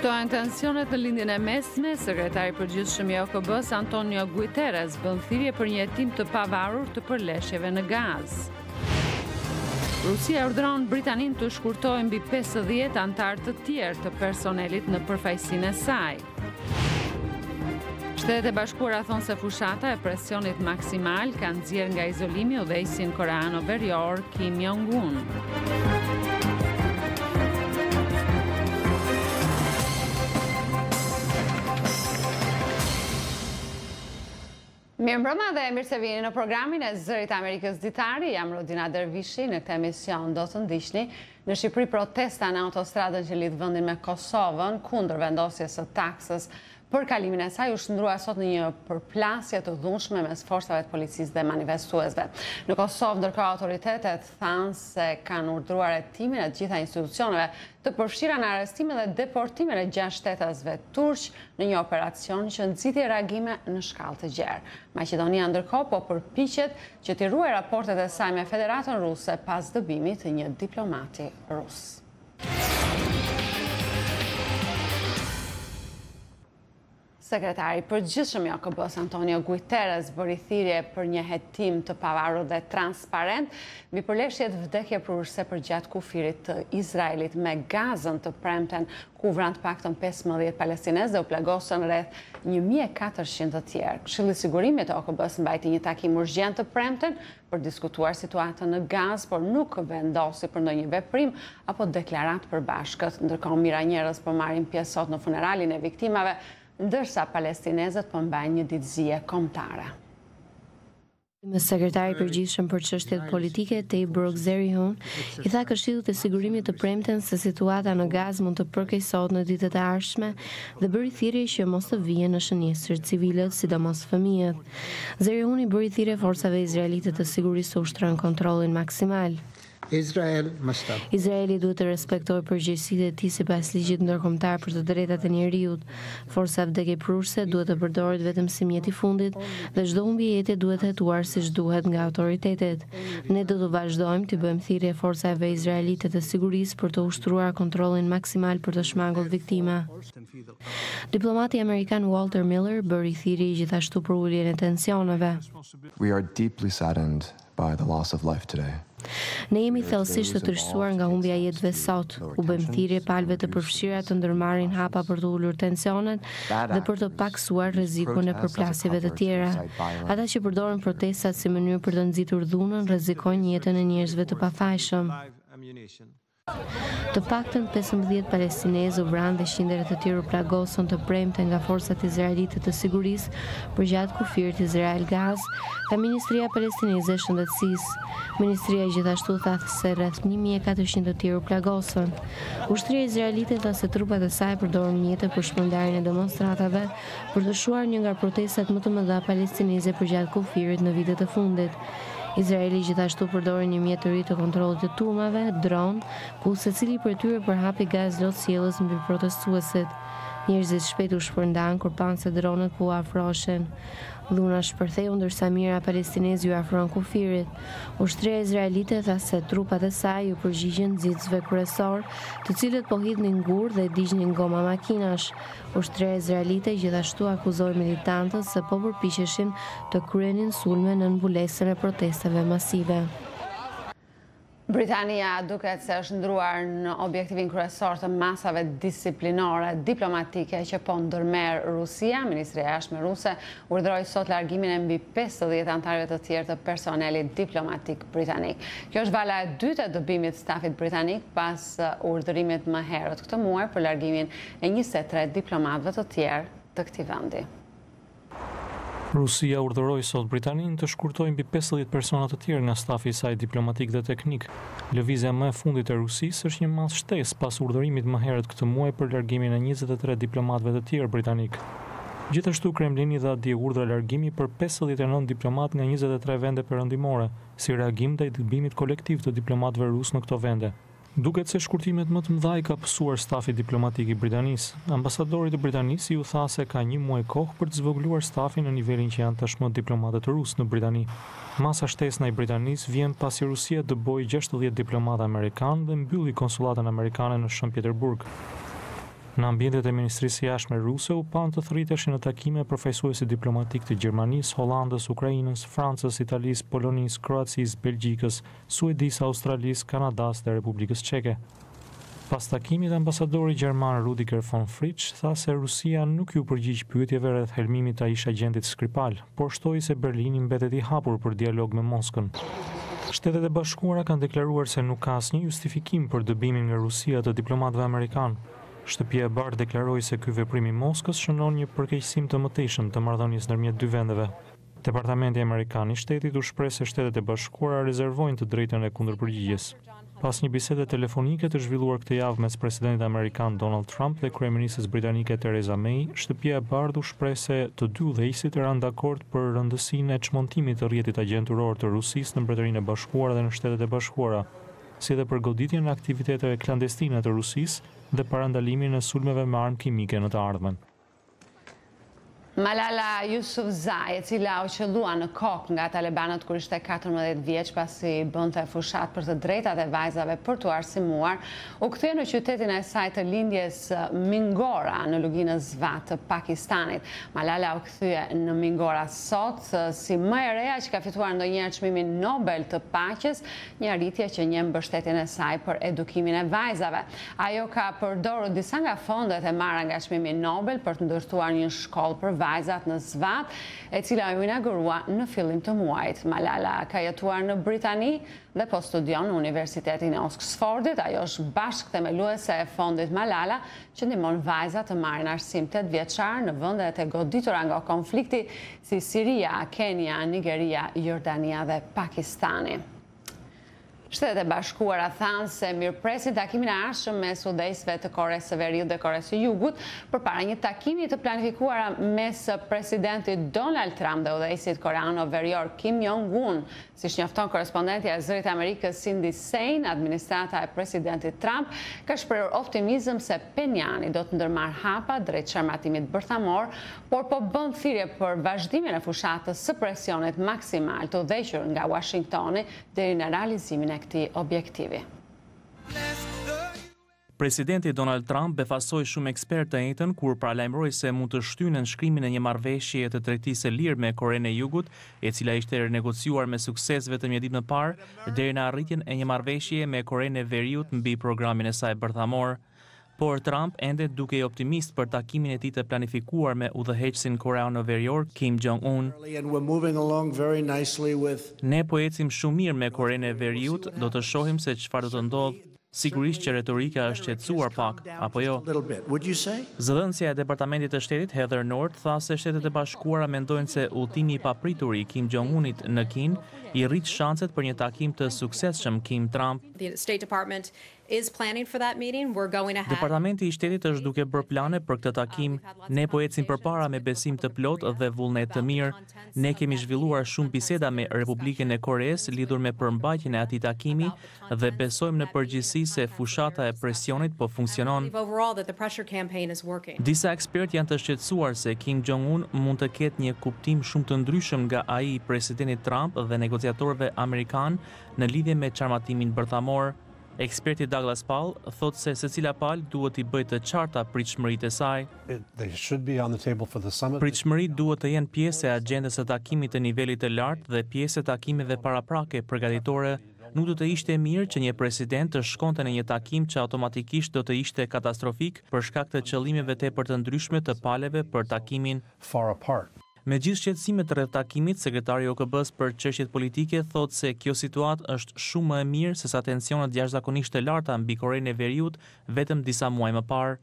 Shtohen tensionet në lindjen e mesme, sekretari i përgjithshëm i OKB-s Antonio Guterres bën thirrje për një hetim të pavarur të përleshjeve në gaz. Rusia urdhëron Britaninë të shkurtojë mbi 50 anëtar të tjerë të personelit në përfaqësinë e saj. Shtetet e Bashkuara thonë se fushata e presionit maksimal ka nxjerrë nga izolimi udhëheqësin koreano-verior Kim Jong-un. Mirëmbrëma dhe mirë se vini në programin e Zërit Amerikës Ditari. Jam Rodina Dervishi. Në këtë emision do të ndiqni në Shqipëri protesta në autostradën që lidh vendin me Kosovën kundër vendosjes së taksës për kalimin e saj u shndrua sot në një përplasje të dhunshme mes forcave të policisë dhe manifestuesve. Në Kosovë, ndërkohë autoritetet thanë se kanë urdhëruar hetimin e të gjitha institucioneve të përfshira në arrestimin dhe deportimin e 6 shtetasve turq në një operacion që nxiti reagime në shkallë të gjerë. Maqedonia ndërkohë po përpiqet që të ruajë raportet e saj me Federatën Ruse pas dëbimit të një diplomati rus. Sekretari i përgjithshëm i OKB-s Antonio Guterres bëri thirrje për një hetim të pavarur dhe transparent mbi përleshjet vdekjeprurëse përgjatë kufirit të Izraelit me gazën të premten, ku vranë të paktën 15 palestinezë dhe u plagosën rreth 1400 të tjerë. Këshilli i Sigurimit të OKB-s mbajti një takim urgjent të premten për diskutuar situatën në Gazë, por nuk vendosi për ndonjë veprim apo deklaratë përbashkët. Ndërkohë mijëra njerëz po marrin pjesë sot në funeralin e viktimave, ndërsa palestinezët po mbajnë një ditëzie kombëtare. Sekretari i përgjithshëm për çështjet politike Tej Brok-Zerihun i tha Këshillit të Sigurimit të premten se situata në Gazë mund të përkeqësohet në ditët e ardhshme dhe bëri thirrje që mos të vijnë në shënjesër civilët, sidomos fëmijët. Zerihuni bëri thirrje forcave izraelite të sigurisë të ushtrojnë kontrollin maksimal. Izraeli duhet të respektojë përgjegjësitë e tij sipas ligjit ndërkombëtar për të drejtat e njerëzit. Forca vdekjeprurëse duhet të përdoret vetëm si mjet i fundit dhe çdo humbi jete duhet hetuar siç duhet nga autoritetet. Ne do të vazhdojmë të bëjmë thirrje forcave izraelite të sigurisë për të ushtruar kontrollin maksimal për të shmangur viktima. Diplomati amerikan Walter Miller bëri thirrje gjithashtu për uljen e tensioneve. We are deeply saddened by the loss of life today. Ne jemi thellësisht të tërshtuar nga humbja e jetëve sot. U bëjmë thirrje palëve të përfshira të ndërmarrin hapa për të ulur tensionet dhe për të paksuar rrezikun e përplasjeve të tjera. Ata që përdoren protestat si mënyrë për të nxitur dhunën rrezikojnë jetën e njerëzve të pafajshëm. Të paktën 15 palestinezë u vranë dhe qindra të tjerë u plagosën të premte nga forcat izraelite të sigurisë përgjatë kufirit Izrael-Gazë, tha Ministria Palestineze e Shëndetësisë. Ministria gjithashtu tha se rreth 1400 të tjerë u plagosën. Ushtria izraelite tha se trupat e saj përdoren mjete për shpërndarjen e demonstratave për të shuar një nga protestat më të mëdha palestineze përgjatë kufirit në vitet e fundit. Izraeli gjithashtu përdori një mjet të ri të kontrollit të turmave, dron, ku secili prej tyre përhapi gaz lotësjellës mbi protestuesit. Njerëzit shpejt u shpërndan kur panë se dronët po u afroheshin. Dhuna shpërtheu ndërsa mijëra palestinezë ju afrohen kufirit. Ushtria izraelite tha se trupat e saj u përgjigjen nxitësve kryesor, të cilët po hidhnin gur dhe digjnin goma makinash. Ushtria izraelite gjithashtu akuzoi militantët se po përpiqeshin të kryenin sulme në mbulesën e protestave masive. Britania duket se është ndruar në objektivin kryesor të masave disiplinore diplomatike që po ndërmerr Rusia. Ministria e Jashtme ruse urdhëroi sot largimin e mbi 50 anëtarëve të tjerë të personelit diplomatik britanik. Kjo është vala e dytë e dëbimit stafit britanik pas urdhërimit më herët këtë muaj për largimin e 23 diplomatëve të tjerë të këtij vendi. Rusia urdhëroi sot Britaninë të shkurtojë mbi 50 persona të tjerë nga stafi i saj diplomatik dhe teknik. Lëvizja më e fundit e Rusisë është një mas shtesë pas urdhërimit më herët këtë muaj për largimin e 23 diplomatëve të tjerë britanik. Gjithashtu Kremlini dha dje urdhër largimi për 59 diplomatë nga 23 vende perëndimore, si reagim ndaj dëbimit kolektiv të diplomatëve rusë në këto vende. Duket se shkurtimet më të mëdha i ka pësuar stafi diplomatik i Britanisë. Ambasadori i Britanisë ju tha se ka një muaj kohë për të zvogëluar stafin në nivelin që janë tashmë diplomatët rusë në Britani. Masa shtesna i Britanisë vjen pasi Rusia dëboi 60 diplomatë amerikanë dhe mbylli konsullatën amerikane në Shën Pjeterburg. Në ambientet e Ministrisë së Jashtme ruse u pan të thriteshin në takime përfaqësuesi diplomatik të Gjermanisë, Hollandës, Ukrainës, Francës, Italisë, Polonisë, Kroacisë, Belgjikës, Suedisë, Australisë, Kanadasë dhe Republikës Çeke. Pas takimit, ambasadori gjerman Rudiger von Fritsch tha se Rusia nuk ju përgjigj pyetjeve rreth helmimit të ish agentit Skripal, por shtoi se Berlini mbetet i hapur për dialog me Moskën. Shtetet e Bashkuara kanë deklaruar se nuk ka asnjë justifikim për dëbimin nga Rusia të diplomatëve amerikanë. Shtëpia e Bardhë deklaroi se ky veprim i Moskës shënon një përkeqësim të mëtejshëm të marrëdhënies ndërmjet dy vendeve. Departamenti amerikan i shtetit u shpreh se Shtetet e Bashkuara rezervojnë të drejtën e kundërpërgjigjes. Pas një bisede telefonike të zhvilluar këtë javë mes presidentit amerikan Donald Trump dhe kryeministres britanike Theresa May, Shtëpia e Bardhë u shpreh se të dy udhëheqësit eran dakord për rëndësinë e çmontimit të rrjetit agjenturor të Rusisë në Mbretërinë e Bashkuar dhe në Shtetet e Bashkuara, si dhe për goditjen e aktiviteteve klandestine të Rusisë dhe parandalimin e sulmeve me armë kimike në të ardhmen. Malala Yousafzai, e cila u qellua në kokë nga talibanët kur ishte 14 vjeç pasi bënte fushat për të drejtat e vajzave për t'u arsimuar, u kthye në qytetin e saj të lindjes Mingora në luginën Zvat të Pakistanit. Malala u kthye në Mingora sot si më e reja që ka fituar ndonjëherë çmimin Nobel të paqes, një arritje që njeh mbështetjen e saj për edukimin e vajzave. Ajo ka përdorur disa nga fondet e marra nga çmimi Nobel për të ndërtuar një shkollë për vajzat në Zvat, e cila u inaugurua në fillim të muajit. Malala ka jetuar në Britani dhe po studion në Universitetin e Oxfordit. Ajo është bashkë themeluese e fondit Malala, që ndihmon vajzat të marrin arsim 8 vjeçar në vendet e goditura nga konflikti si Siria, Kenia, Nigeria, Jordania dhe Pakistani. Shtetet e Bashkuara thanë se mirëpresin takimin e ardhshëm mes udhëheqësve të Koresë së Veriut dhe Koresë së Jugut përpara një takimi të planifikuar mes presidentit Donald Trump dhe udhëheqësit koreano-verior Kim Jong-un. Siç njofton korrespondentja e Zërit Amerikës Cindy Sain, administrata e presidentit Trump ka shprehur optimizëm se Penjani do të ndërmarrë hapa drejt çarmatimit bërthamor, por po bën thirrje për vazhdimin e fushatës së presionit maksimal të udhëhequr nga Washingtoni deri në realizimin e këtij objektivi. Presidenti Donald Trump befasoi shumë ekspertë të njëjtën kur paralajmëroi se mund të shtynë në shkrimin e një marrëveshje të tregtisë së lirë me Korenë e Jugut, e cila ishte renegociuar me sukses vetëm një ditë më parë, deri në arritjen e një marrëveshje me Korenë e Veriut mbi programin e saj bërthamor. Por Trump ende duke i optimist për takimin e tij të planifikuar me udhëheqësin koreano-verior Kim Jong-un. Ne po ecim shumë mirë me Korenë e Veriut, do të shohim se çfarë do të ndodhë. Sigurisht që retorika është qetësuar pak, apo jo? Zëdhënësja e Departamentit të Shtetit Heather North tha se Shtetet e Bashkuara mendojnë se udhëtimi i papritur i Kim Jong-unit në Kinë i rrit shanset për një takim të suksesshëm Kim-Trump. Departamenti i Shtetit është duke bërë plane për këtë takim. Ne po ecim përpara me besim të plot dhe vullnet të mirë. Ne kemi zhvilluar shumë biseda me Republikën e Koreas lidhur me përmbajtjen e atij takimi dhe besojmë në përgjithësi se fushata e presionit po funksionon. Disa ekspertë janë të shqetësuar se Kim Jong-un mund të ketë një kuptim shumë të ndryshëm nga ai i presidentit Trump dhe negociatorëve amerikan në lidhje me çarmatimin bërthamor. Eksperti Douglas Paul thotë se secila palë duhet i bëjë të qarta pritshmëritë e saj. Pritshmëritë duhet të jenë pjesë e agjendës së takimit të nivelit të lartë dhe pjesë e takimeve paraprake përgatitore. Nuk do të ishte mirë që një president të shkonte në një takim që automatikisht do të ishte katastrofik për shkak të qëllimeve tepër të ndryshme të paleve për takimin. Me gjithë shqetësimet rreth takimit, sekretari i OKB-s për çështjet politike thotë se kjo situatë është shumë më e mirë se sa tensionet jashtëzakonisht të larta mbi Korenë e Veriut vetëm disa muaj më parë.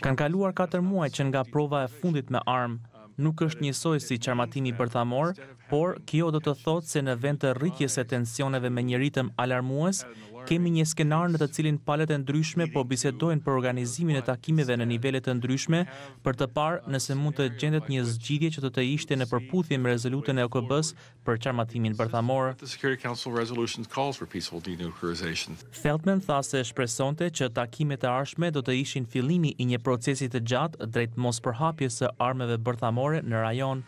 Kanë kaluar 4 muaj që nga prova e fundit me armë. Nuk është njësoj si çarmatimi bërthamor, por kjo do të thotë se në vend të rritjes së tensioneve me një ritëm alarmues, kemi një skenar në të cilin palët e ndryshme po bisedojnë për organizimin e takimeve në nivele të ndryshme për të parë nëse mund të gjendet një zgjidhje që do të ishte në përputhje me rezolutën e OKB-s për çarmatimin bërthamor. Feldman tha se shpresonte që takimet e ardhshme do të ishin fillimi i një procesi të gjatë drejt mospërhapjes së armëve bërthamore në rajon.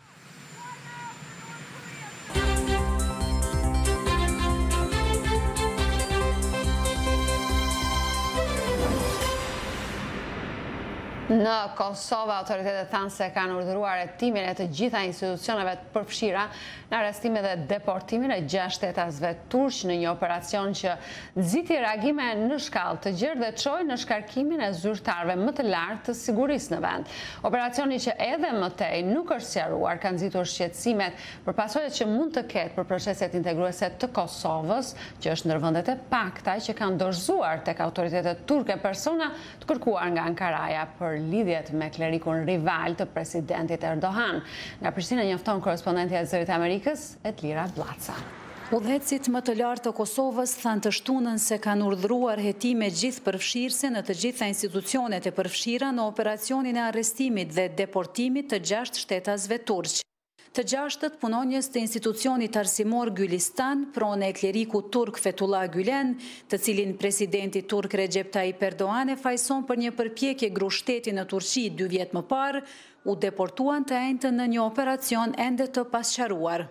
Në Kosovë, autoritetet thanë se kanë urdhëruar hetimin e të gjitha institucioneve të përfshira në arrestimin dhe deportimin e 6 shtetasve turq në një operacion që nxiti reagime në shkallë të gjerë dhe çoi në shkarkimin e zyrtarëve më të lartë të sigurisë në vend. Operacioni që edhe më tej nuk është sqaruar ka nxitur shqetësimet për pasojat që mund të ketë për proceset integruese të Kosovës, që është ndër vendet e pakta që kanë dorëzuar tek autoritetet turke persona të kërkuar nga Ankaraja për lidhjet me klerikun rival të presidentit Erdogan. Nga Prishtina njofton korrespondentja e Zërit Amerikës, Etlira Blaca. Udhëhecit më të lartë të Kosovës thanë të shtunën se kanë urdhëruar hetime gjithë përfshirëse në të gjitha institucionet e përfshira në operacionin e arrestimit dhe deportimit të 6 shtetasve turq. Të 6 punonjës të institucionit arsimor Gülistan, prone e kleriku turk Fethullah Gülen, të cilin presidenti turk Recep Tayyip Erdogan e fajson për një përpjekje grushteti në Turqi 2 vjet më parë, u deportuan të enjtën në një operacion ende të pasqaruar.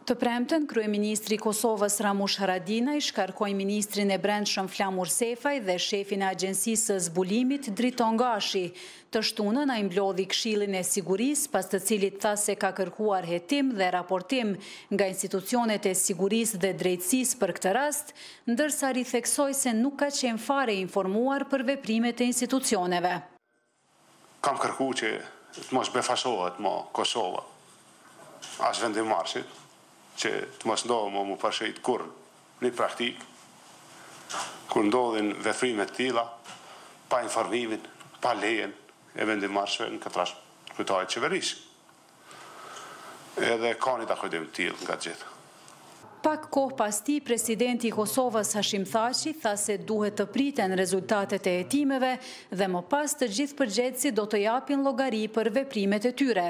Të premten, kryeministri i Kosovës Ramush Haradinaj shkarkoi ministrin e brendshëm Flamur Sefaj dhe shefin e Agjencisë së Zbulimit Driton Gashi. Të shtunën ai mblodhi Këshillin e Sigurisë, pas të cilit tha se ka kërkuar hetim dhe raportim nga institucionet e sigurisë dhe drejtësisë për këtë rast, ndërsa ritheksoi se nuk ka qenë fare informuar për veprimet e institucioneve. Kam kërkuar që të mos befashohet më Kosova as vendimarrësit, që të mos ndodhë më përshëjt kur një praktik, kur ndodhin veprime të tilla, pa informimin, pa lejen e vendimarrësve në këtë rast kryetarit qeverisë. Edhe ka një takodim të tillë nga gjithë. Pak kohë pas tij, presidenti i Kosovës Hashim Thaçi tha se duhet të priten rezultatet e hetimeve dhe më pas të gjithë përgjegjësit do të japin llogari për veprimet e tyre.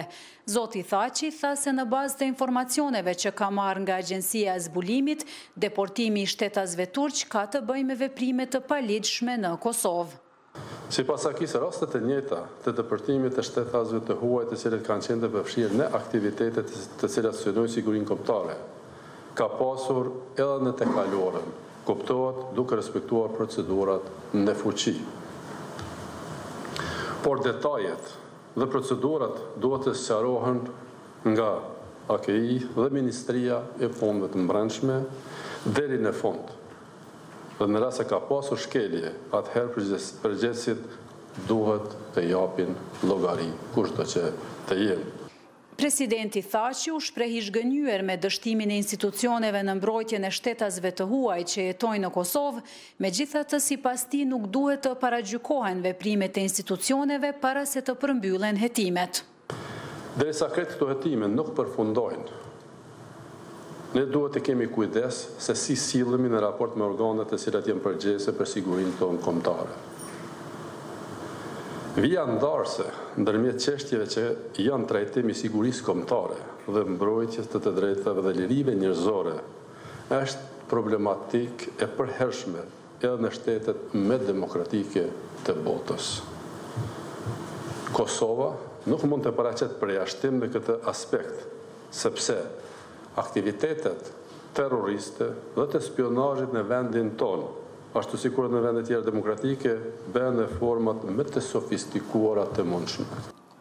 Zoti Thaçi tha se në bazë të informacioneve që ka marrë nga Agjencia e Zbulimit, deportimi i shtetasve turq ka të bëjë me veprime të paligjshme në Kosovë. Sipas akisë, rastet e njëjta të deportimit të shtetasve të huaj të cilët kanë qenë të përfshirë në aktivitetet të cilat synojnë sigurinë kombëtare, ka pasur edhe në të kaluarën, kuptohet duke respektuar procedurat në fuqi. Por detajet dhe procedurat duhet të sqarohen nga AKI dhe Ministria e Punëve të Brendshme deri në fund. Dhe në rast se ka pasur shkelje, atëherë përgjegjësit duhet të japin llogari, kushdo që të jenë. Presidenti Thaçi u shpreh i zhgënjur me dështimin e institucioneve në mbrojtjen e shtetasve të huaj që jetojnë në Kosovë, megjithatë sipas tij nuk duhet të paragjykohen veprimet e institucioneve para se të përmbyllen hetimet. Derisa këto hetime nuk përfundojnë, ne duhet të kemi kujdes se si sillemi në raport me organet të cilat janë përgjegjëse për sigurinë tonë kombëtare. Vija ndarëse ndërmjet çështjeve që janë trajtimi i sigurisë kombëtare dhe mbrojtjes të drejtave dhe lirive njerëzore është problematik e përhershme edhe në shtetet më demokratike të botës. Kosova nuk mund të paraqet përjashtim në këtë aspekt, sepse aktivitetet terroriste dhe të spionazhit në vendin tonë, ashtu sikur në vende tjera demokratike, bëhen në format më të sofistikuara të mundshme.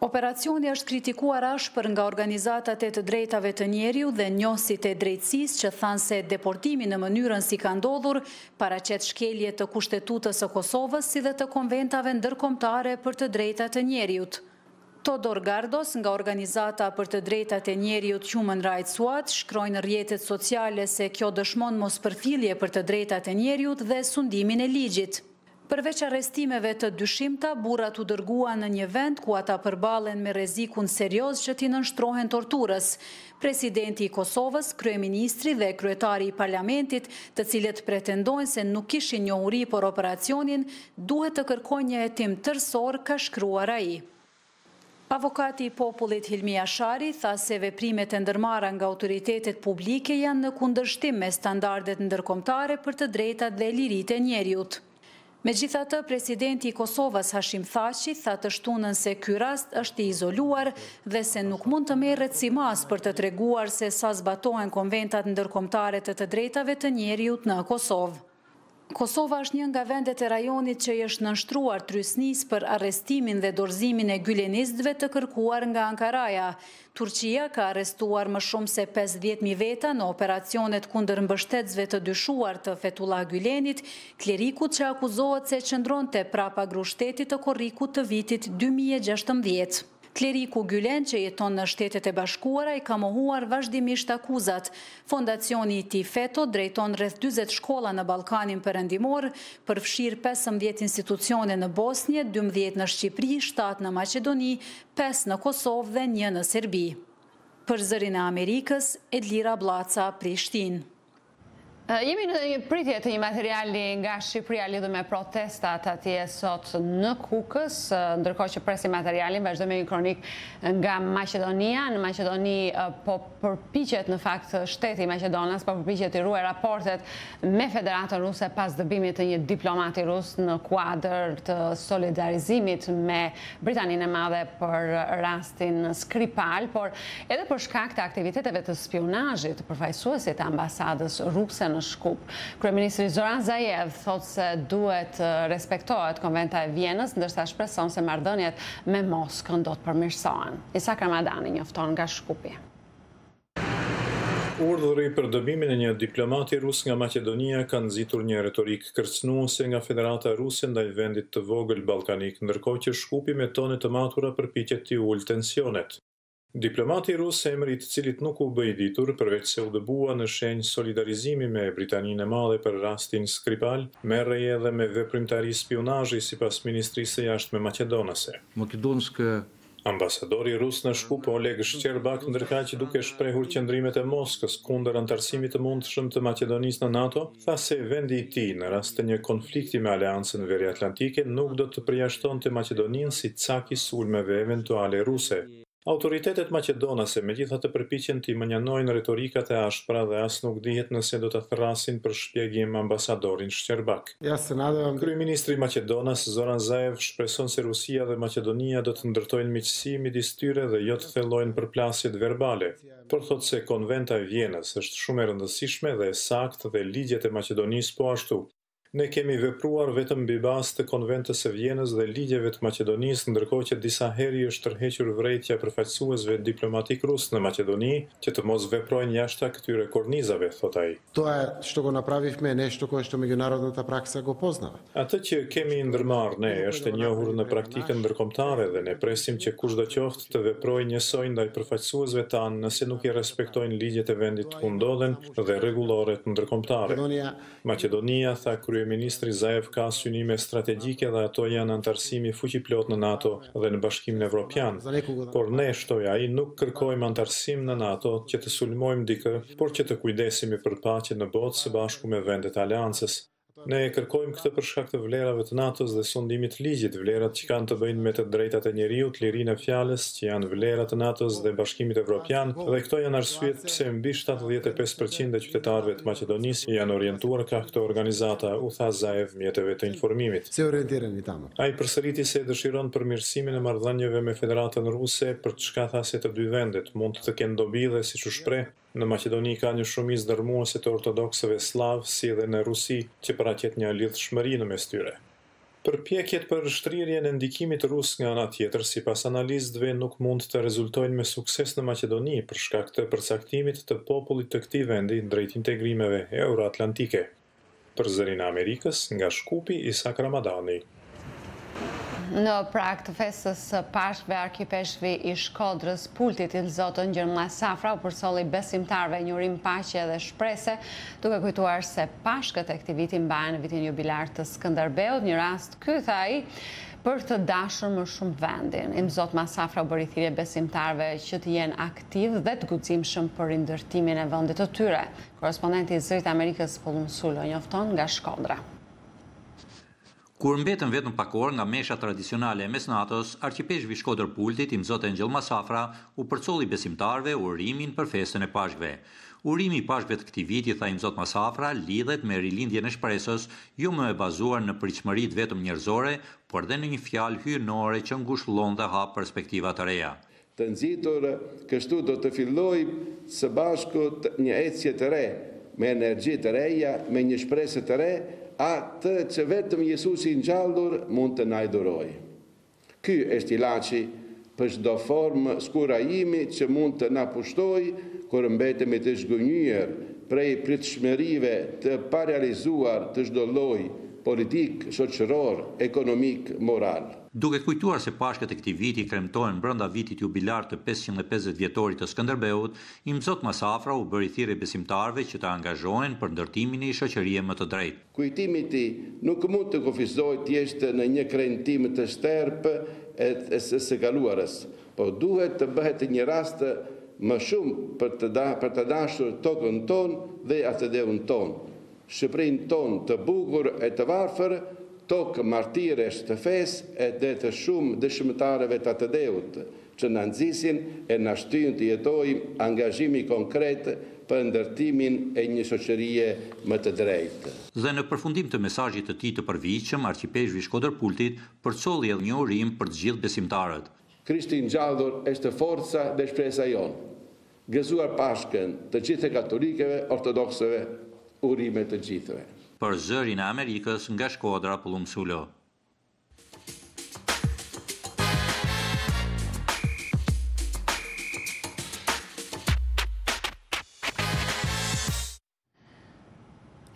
Operacioni është kritikuar ashpër nga organizatat e të drejtave të njeriut dhe njohësit e drejtësisë që thanë se deportimi në mënyrën si ka ndodhur paraqet shkelje të Kushtetutës së Kosovës si dhe të konventave ndërkombëtare për të drejtat të njeriut. Todor Gardos nga organizata për të drejtat e njeriut Human Rights Watch shkroi në rrjetet sociale se kjo dëshmon mospërfillje për të drejtat e njeriut dhe sundimin e ligjit. Përveç arrestimeve të dyshimta, burrat u dërguan në një vend ku ata përballen me rrezikun serioz që t'i nënshtrohen torturës. Presidenti i Kosovës, kryeministri dhe kryetari i parlamentit, të cilët pretendojnë se nuk kishin njohuri për operacionin, duhet të kërkojnë një hetim tërësor, ka shkruar ai. Avokati i popullit Hilmi Ashari tha se veprimet e ndërmarra nga autoritetet publike janë në kundërshtim me standardet ndërkombëtare për të drejtat dhe liritë e njeriut. Megjithatë, presidenti i Kosovës Hashim Thaçi tha të shtunën se ky rast është i izoluar dhe se nuk mund të merret si mas për të treguar se sa zbatohen konventat ndërkombëtare të drejtave të njeriut në Kosovë. Kosova është një nga vendet e rajonit që është nënshtruar trysnis për arrestimin dhe dorëzimin e gylenistëve të kërkuar nga Ankaraja. Turqia ka arrestuar më shumë se 50.000 veta në operacionet kundër mbështetësve të dyshuar të Fethullah Gülenit, klerikut që akuzohet se qëndronte prapa grushtetit të korrikut të vitit 2016. Kleriku Gülen, që jeton në Shtetet e Bashkuara, i ka mohuar vazhdimisht akuzat. Fondacioni i tij FETO drejton rreth 40 shkolla në Ballkanin Perëndimor, përfshirë 15 institucione në Bosnjë, 12 në Shqipëri, 7 në Maqedoni, 5 në Kosovë dhe 1 në Serbi. Për Zërin e Amerikës, Edlira Blaca, Prishtinë. Jemi në një pritje të një materiali nga Shqipëria lidhur me protestat atje sot në Kukës, ndërkohë që presim materialin, vazhdojmë me një kronik nga Maqedonia. Në Maqedoni po përpiqet në fakt shteti i Maqedonas po përpiqet të ruajë raportet me Federatën Ruse pas dëbimit të një diplomati rus në kuadër të solidarizimit me Britaninë e Madhe për rastin Skripal, por edhe për shkak të aktiviteteve të spionazhit të përfaqësuesit të ambasadës ruse në Shkup. Kryeministri Zoran Zaev thotë se duhet respektohet Konventa e Vienës, ndërsa shpreson se marrëdhëniet me Moskën do të përmirësohen. Isak Ramadani njofton nga Shkupi. Urdhri për dëbimin e një diplomati rus nga Maqedonia ka nxitur një retorik kërcënuese nga Federata Ruse ndaj vendit të vogël ballkanik, ndërkohë që Shkupi me tone të matura përpiqet të ulë tensionet. Diplomati rus emri i cilit nuk u bë i ditur, përveç se u dëbua në shenjë solidarizimi me Britaninë e Madhe për rastin Skripal, merrej edhe me veprimtari spionazhi sipas Ministrisë së Jashtme Maqedonase. Ambasadori rus në Shkup Oleg Shqerbak, ndërkaq që duke shprehur qëndrimet e Moskës kundër antarësimit të mundshëm të Maqedonisë në NATO, tha se vendi i tij në rast të një konflikti me Aleancën Veriatlantike nuk do të përjashtonte Maqedoninë si cak i sulmeve eventuale ruse. Autoritetet maqedonase megjithatë përpiqen të manjanojnë retorikat e ashpra dhe as nuk dihet nëse do të thrasin për shpjegim ambasadorin Shqerbak. Kryeministri i Maqedonas Zoran Zaev shpreson se Rusia dhe Maqedonia do të ndërtojnë miqësi midis tyre dhe jo të thellojnë përplasjet verbale, por thotë se Konventa e Vienës është shumë e rëndësishme dhe e saktë dhe ligjet e Maqedonisë po ashtu. Ne kemi vepruar vetëm mbi bazë të Konventës së Vienës dhe ligjeve të Maqedonisë, ndërkohë që disa herë është tërhequr vërejtja përfaqësuesve diplomatik rus në Maqedoni që të mos veprojnë jashtë këtyre kornizave, thot ai. Atë që kemi ndërmarrë ne është e njohur në praktikën ndërkombëtare dhe ne presim që kushdo qoftë të veprojë njësoj ndaj përfaqësuesve tanë nëse nuk i respektojnë ligjet e vendit ku ndodhen dhe rregulloret ndërkombëtare. Maqedonia, tha Kryeministri Zaev, ka synime strategjike dhe ato janë antarësimi fuqiplot në NATO dhe në Bashkimin Evropian. Por ne, shtoi ai, nuk kërkojmë antarësim në NATO që të sulmojmë dikë, por që të kujdesemi për paqen në botë së bashku me vendet e aleancës. Ne kërkojmë këtë për shkak të vlerave të NATO-s dhe sundimit të ligjit, vlerat që kanë të bëjnë me të drejtat e njeriut, lirinë e fjalës, që janë vlerat të NATO-s dhe Bashkimit Evropian, dhe këto janë arsyet pse mbi 75% e qytetarëve të Maqedonisë janë orientuar ka këto organizata, u tha Zaev mjeteve të informimit. Ai përsëriti se dëshiron përmirësimin e marrëdhënieve me Federatën Ruse, për çka tha se të dy vendet mund të kenë dobi dhe siç u shpreh, në Maqedoni ka një shumicë dërmuese të ortodoksëve slav, si edhe në Rusi, që paraqet një lidhshmëri në mes tyre. Përpjekjet për shtrirjen e ndikimit rus nga ana tjetër, sipas analistëve, nuk mund të rezultojnë me sukses në Maqedoni për shkak të përcaktimit të popullit të këtij vendi drejt integrimeve euroatlantike. Për Zërin e Amerikës, nga Shkupi, Isak Ramadani. Në prag të festës së Pashkëve, arkipeshvi i Shkodrës, Pultit i Zotën Gjërmëlla Safra u përsolli besimtarëve një urim paqe dhe shprese, duke kujtuar se Pashkët e këtij viti mbahen në vitin jubilar të Skënderbeut, një rast ky, tha ai, për të dashur më shumë vendin. Imzot Masafra u bëri thirrje besimtarëve që të jenë aktiv dhe të guximshëm për rindërtimin e vendit të tyre. Korrespondenti i Zërit Amerikës Pollum Sulo njofton nga Shkodra. Kur mbetën vetëm pak orë nga mesha tradicionale e mesnatos, arqipeshvi Shkodër Pultit, Imzot Gjërmëlla Safra, u përcolli besimtarëve urimin për festën e Pashkëve. Urimi i Pashkëve të këtij viti, tha Imzot Safra, lidhet me rilindjen e shpresës, jo më e bazuar në pritshmëritë vetëm njerëzore, por dhe në një fjalë hyjnore që ngushëllon dhe hap perspektiva të reja. Të nxitur kështu do të fillojë së bashku një ecje të re me energji të reja, me një shpresë të re, atë që vetëm Jezusi i ngjallur mund të na dhurojë. Ky është ilaçi për çdo formë skurajimi që mund të na pushtoj kur mbetemi të zhgënjur prej pritshmërive të parealizuar të çdo lloji politik, shoqëror, ekonomik, moral. Duke kujtuar se pashkët e këtij viti kremtohen brenda vitit jubilar të 550 vjetorit të Skënderbeut, i Zot Masafra u bëri thirrje besimtarëve që të angazhohen për ndërtimin e një shoqërie më të drejtë. Kujtimi i tij nuk mund të kufizohet thjesht në një kremtim të sterpë e së kaluarës, por duhet të bëhet një rast më shumë për të dashur tokën tonë dhe atë dheun tonë, Shqipërinë tonë të bukur e të varfër, tokë martiresh të fesë e dhe të shumë dëshmitarëve të atë dheut, që na nxisin e na shtyjnë të jetojmë angazhimi konkret për ndërtimin e një shoqërie më të drejtë. Dhe në përfundim të mesazhit të tij të përvitshëm, arqipeshvi Shkodër-Pultit përcolli edhe një urim për të gjithë besimtarët. Krishti i ngjallur është forca dhe shpresa jonë. Gëzuar Pashkën të gjithë katolikëve, ortodoksëve, urime të gjithëve. Për Zërin e Amerikës nga Shkodra, Pullum Sulo.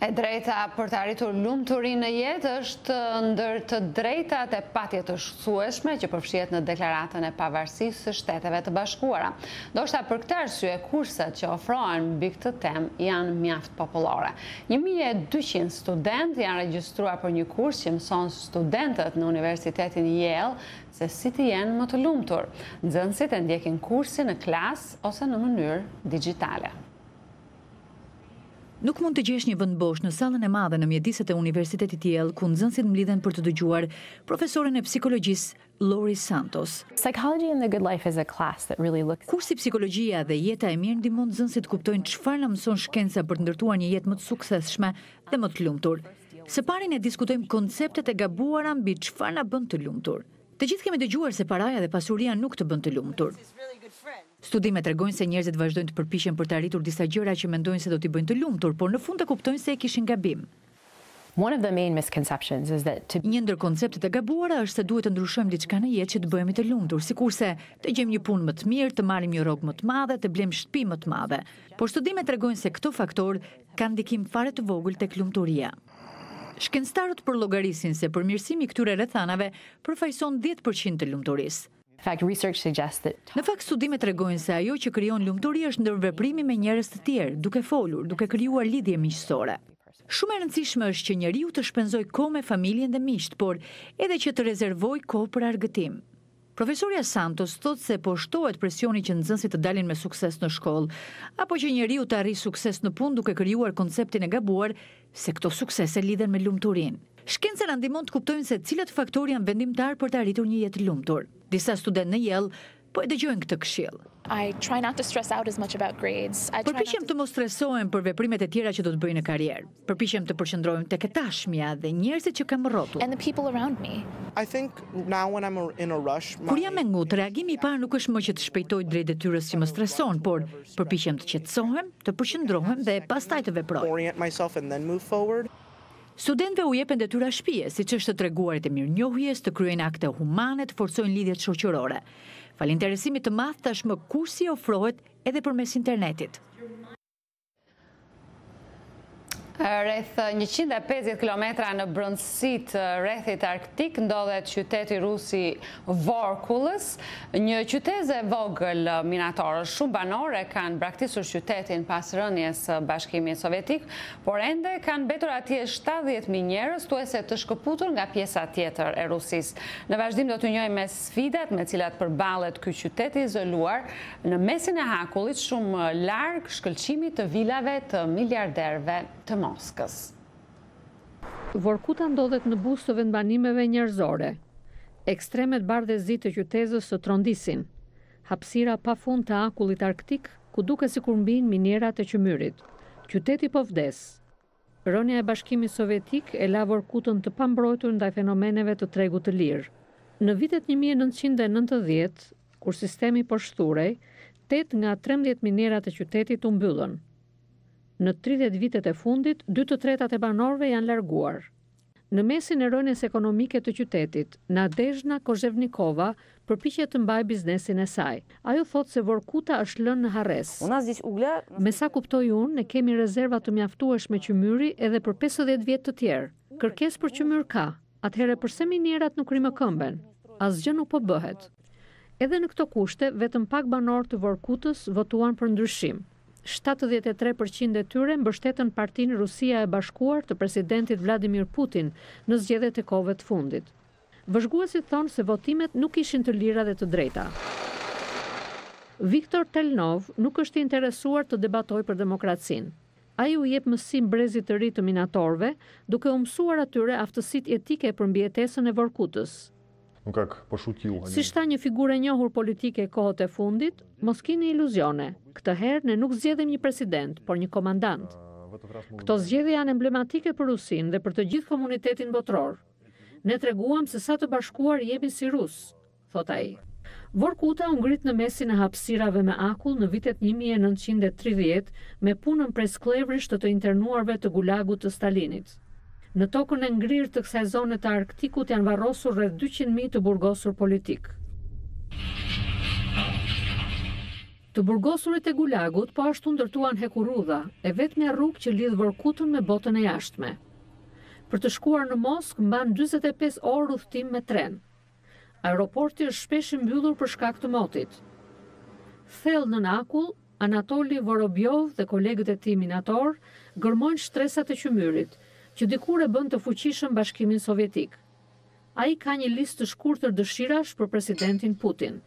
E drejta për të arritur lumturinë në jetë është ndër të drejtat e patjetërshësueshme që përfshihet në Deklaratën e Pavarësisë së Shteteve të Bashkuara. Ndoshta për këtë arsye kursat që ofrohen mbi këtë temë janë mjaft popullore. 1200 studentë janë regjistruar për një kurs që mëson studentët në Universitetin Yale se si të jenë më të lumtur. Nxënësit e ndjekin kursin në klasë ose në mënyrë digjitale. Nuk mund të gjesh një vend bosh në sallën e madhe në mjediset e Universitetit Yale ku nxënësit mblidhen për të dëgjuar profesoren e psikologjisë Lori Santos. Kursi Psikologjia dhe jeta e mirë ndihmon nxënësit të kuptojnë çfarë na mëson shkenca për të ndërtuar një jetë më të suksesshme dhe më të lumtur. Së pari ne diskutojmë konceptet e gabuara mbi çfarë na bën të lumtur. Të gjithë kemi dëgjuar se paraja dhe pasuria nuk të bën të lumtur. Studimet tregojnë se njerëzit vazhdojnë të përpiqen për të arritur disa gjëra që mendojnë se do t'i bëjnë të lumtur, por në fund të kuptojnë se e kishin gabim. Një ndër konceptet e gabuara është se duhet të ndryshojmë diçka në jetë që të bëhemi të lumtur, sikurse të gjejmë një punë më të mirë, të marrim një rrogë më të madhe, të blejmë shtëpi më të madhe. Por studimet tregojnë se këto faktorë kanë ndikim fare të vogël tek lumturia. Shkencëtarët përllogarisin se përmirësimi i këtyre rrethanave përfaqëson 10% të lumturisë. Në fakt, studimet tregojnë se ajo që krijon lumturi është ndërveprimi me njerëz të tjerë, duke folur, duke krijuar lidhje miqësore. Shumë e rëndësishme është që njeriu të shpenzojë kohë me familjen dhe miqt, por edhe që të rezervojë kohë për argëtim. Profesorja Santos thotë se po shtohet presioni që nxënësit të dalin me sukses në shkollë, apo që njeriu të arrijë sukses në punë duke krijuar konceptin e gabuar se këto suksese lidhen me lumturinë. Shkenca na ndihmon të kuptojmë se cilat faktorë janë vendimtar për të arritur një jetë lumtur. Disa studentë në Yale po e dëgjojnë këtë këshill. Përpiqem të mos stresohem për veprimet e tjera që do të bëj në karrierë. Përpiqem të përqendrohem tek e tashmja dhe njerëzit që kam rrotull. Kur jam e ngutë, reagimi i parë nuk është më që të shpejtoj drejt detyrës që më streson, por përpiqem të qetësohem, të përqendrohem dhe pastaj të veproj. Studentëve u jepen detyra shtëpie, siç është të treguarit e mirënjohjes, të kryejnë akte humane, të forcojnë lidhjet shoqërore. Falë interesimit të madh tashmë kursi ofrohet edhe përmes internetit. Rreth 150 kilometra në brendësit rrethit arktik ndodhet qyteti rusi Vorkullës, një qytet e vogël minator. Shumë banorë kanë braktisur qytetin pas rënies së Bashkimit Sovjetik, por ende kanë mbetur atje 70.000 njerëz thuajse të shkëputur nga pjesa tjetër e Rusisë. Në vazhdim do t'u njohim me sfidat me cilat përballet ky qytet i izoluar në mesin e hakullit, shumë larg shkëlqimit të vilave të miliarderëve të Moskës. Vorkuta ndodhet në buzë të vendbanimeve njerëzore. Ekstremet bardhëzi të qytetës së trondisin. Hapësira pafund të akullit arktik, ku duket sikur mbijnë minerat e qymyrit. Qyteti po vdes. Rënia e Bashkimit Sovjetik e la Vorkutën të pambrojtur ndaj fenomeneve të tregut të lirë. Në vitet 1990, kur sistemi po shthurej, 8 nga 13 minerat e qytetit u mbyllën. Në 30 vitet e fundit, 2/3 e banorëve janë larguar. Në mesin e rënies ekonomike të qytetit, Nadezhda Kozhevnikova përpiqet të mbajë biznesin e saj. Ajo thotë se Vorkuta është lënë në harres. Me sa kuptoj unë, ne kemi rezerva të mjaftueshme qymyri edhe për 50 vjet të tjerë. Kërkesë për qymyr ka. Atëherë pse minierat nuk rimë këmbën? Asgjë nuk po bëhet. Edhe në këto kushte, vetëm pak banorë të Vorkutës votuan për ndryshim. 73% e tyre mbështetën partinë Rusia e Bashkuar të presidentit Vladimir Putin në zgjedhjet e kohëve të fundit. Vëzhguesit thonë se votimet nuk ishin të lira dhe të drejta. Viktor Telnov nuk është i interesuar të debatojë për demokracinë. Ai u jep mësim brezit të ri të minatorëve, duke u mësuar atyre aftësitë etike për mbijetesën e Vorkutës. Si shta një figurë e njohur politike e kohët e fundit, mos keni iluzione. Këtë herë ne nuk zgjedhim një president, por një komandant. Këto zgjedhje janë emblematike për Rusinë dhe për të gjithë komunitetin botror. Ne treguam se sa të bashkuar jemi si rus, thot ai. Vorkuta u ngrit në mesin e hapësirave me akull në vitet 1930 me punën prej sklevrish të internuarve të gulagut të Stalinit. Në tokën e ngrirë të kësaj zone të Arktikut janë varrosur rreth 200.000 të burgosur politik. Të burgosurit e gulagut po ashtu ndërtuan hekurudha, e vetmja rrugë që lidh Vorkutën me botën e jashtme. Për të shkuar në Moskë mban 45 orë udhëtim me tren. Aeroporti është shpesh i mbyllur për shkak të motit. Thellë nën akull, Anatoli Vorobjov dhe kolegët e tij minator gërmojnë shtresat e qymyrit, që dikur e bën të fuqishëm Bashkimin Sovjetik. Ai ka një listë të shkurtër dëshirash për presidentin Putin.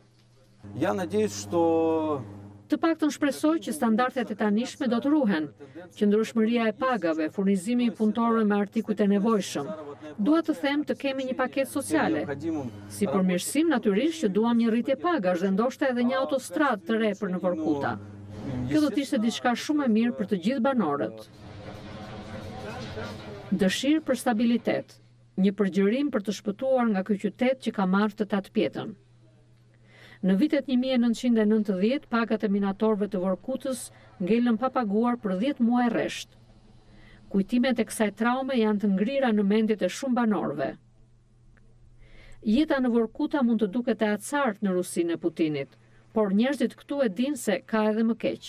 Të paktën shpresoj që standardet e tanishme do të ruhen, qëndrueshmëria e pagave, furnizimi i punëtorëve me artikujt e nevojshëm. Dua të them të kemi një paketë sociale. Si përmirësim natyrisht që duam një rritje pagash dhe ndoshta edhe një autostradë të re për në Vorkuta. Kjo do të ishte diçka shumë e mirë për të gjithë banorët. Dëshirë për stabilitet, një përgjërim për të shpëtuar nga ky qytet që ka marrë të tatpjetën. Në vitet 1990, pagat e minatorëve të Vorkutës ngelën pa paguar për 10 muaj rresht. Kujtimet e kësaj traume janë të ngrira në mendjet e shumë banorëve. Jeta në Vorkuta mund të duket e acartë në Rusinë e Putinit, por njerëzit këtu e dinë se ka edhe më keq.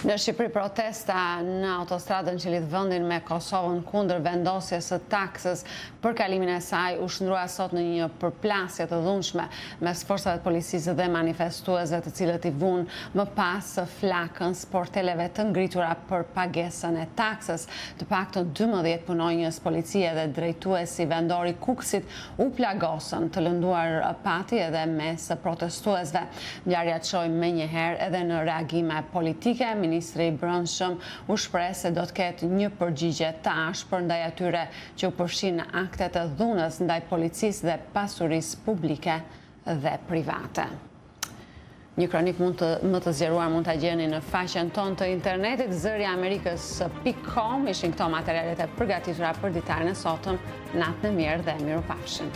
Në Shqipëri, protesta në autostradën që lidh vendin me Kosovën kundër vendosjes së taksës për kalimin e saj u shndrua sot në një përplasje të dhunshme mes forcave të policisë dhe manifestuesve, të cilët i vunë më pas flakën sporteleve të ngritura për pagesën e taksës. Të paktën 12 punonjës policie dhe drejtuesi vendori Kukësit u plagosën, të lënduar pati edhe mes protestuesve. Ngjarja çoi menjëherë edhe në reagime politike. Ministri i Brendshëm u shpreh se do të ketë një përgjigje të ashpër ndaj atyre që u përfshin në akte të dhunës ndaj policisë dhe pasurisë publike dhe private. Një kronik më të zgjeruar mund ta gjeni në faqen tonë të internetit zëriamerikës.com. Ishin këto materialet e përgatitura për ditën e sotëm. Natë në mirë dhe mirupafshim.